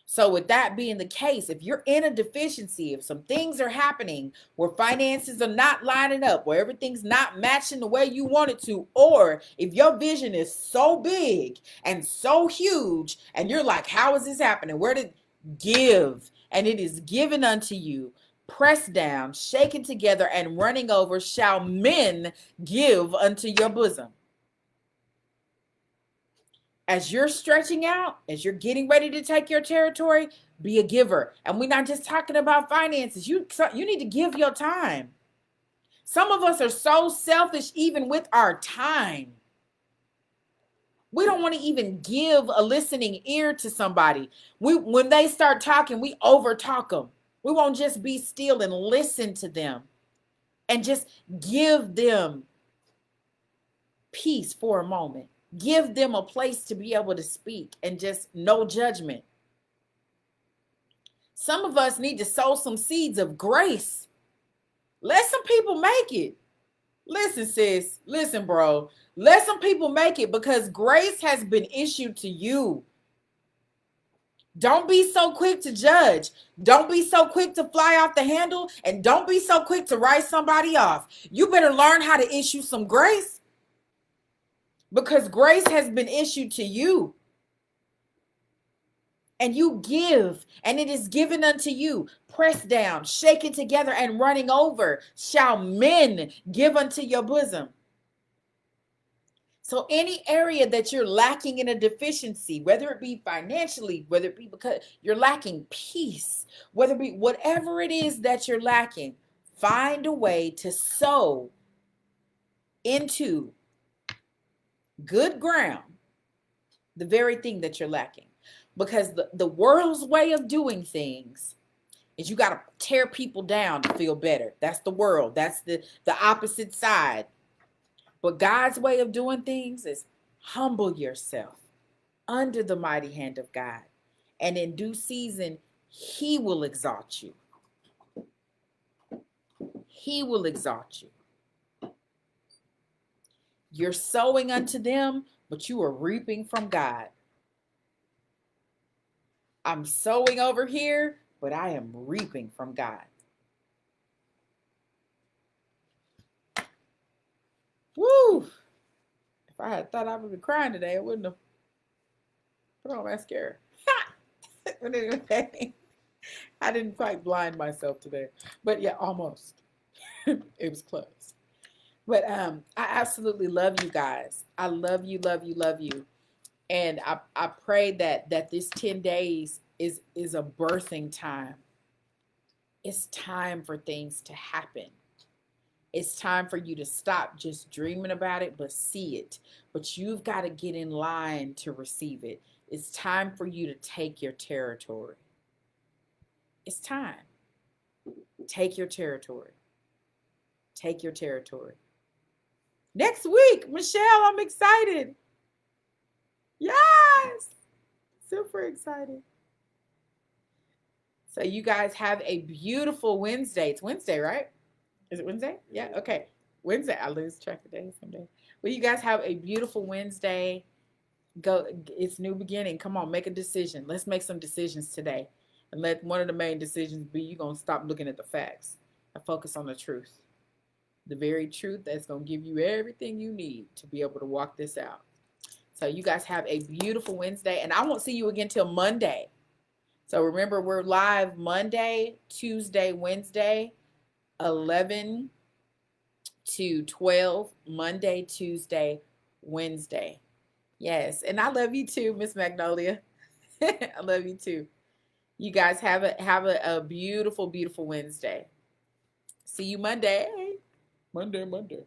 So with that being the case, if you're in a deficiency, if some things are happening where finances are not lining up, where everything's not matching the way you want it to, or if your vision is so big and so huge and you're like, how is this happening? Where did give? And it is given unto you. Pressed down, shaken together, and running over, shall men give unto your bosom. As you're stretching out, as you're getting ready to take your territory, be a giver. And we're not just talking about finances. You need to give your time. Some of us are so selfish even with our time. We don't want to even give a listening ear to somebody. When they start talking, we overtalk them. We won't just be still and listen to them and just give them peace for a moment. Give them a place to be able to speak and just no judgment. Some of us need to sow some seeds of grace. Let some people make it. Listen, sis. Listen, bro. Let some people make it because grace has been issued to you. Don't be so quick to judge. Don't be so quick to fly off the handle. And don't be so quick to write somebody off. You better learn how to issue some grace. Because grace has been issued to you. And you give, and it is given unto you. Pressed down, shaken together, and running over, shall men give unto your bosom. So any area that you're lacking in a deficiency, whether it be financially, whether it be because you're lacking peace, whether it be whatever it is that you're lacking, find a way to sow into good ground, the very thing that you're lacking. Because the world's way of doing things is you got to tear people down to feel better. That's the world. That's the opposite side. But God's way of doing things is humble yourself under the mighty hand of God. And in due season, he will exalt you. He will exalt you. You're sowing unto them, but you are reaping from God. I'm sowing over here, but I am reaping from God. Woo! If I had thought I would be crying today, I wouldn't have put on mascara. But anyway, I didn't quite blind myself today. But yeah, almost. It was close. But I absolutely love you guys. I love you, love you, love you. And I pray that this 10 days is a birthing time. It's time for things to happen. It's time for you to stop just dreaming about it, but see it. But you've got to get in line to receive it. It's time for you to take your territory. It's time. Take your territory. Take your territory. Next week, Michelle, I'm excited. Yes. Super excited. So you guys have a beautiful Wednesday. It's Wednesday, right? Is it Wednesday? Yeah, okay. Wednesday. I lose track of days someday. Well, you guys have a beautiful Wednesday. Go. It's new beginning. Come on, make a decision. Let's make some decisions today. And let one of the main decisions be you're going to stop looking at the facts and focus on the truth. The very truth that's going to give you everything you need to be able to walk this out. So you guys have a beautiful Wednesday. And I won't see you again till Monday. So remember, we're live Monday, Tuesday, Wednesday, 11 to 12, Monday, Tuesday, Wednesday. Yes, and I love you too, Miss Magnolia. I love you too. You guys have a beautiful, beautiful Wednesday. See you Monday. Monday.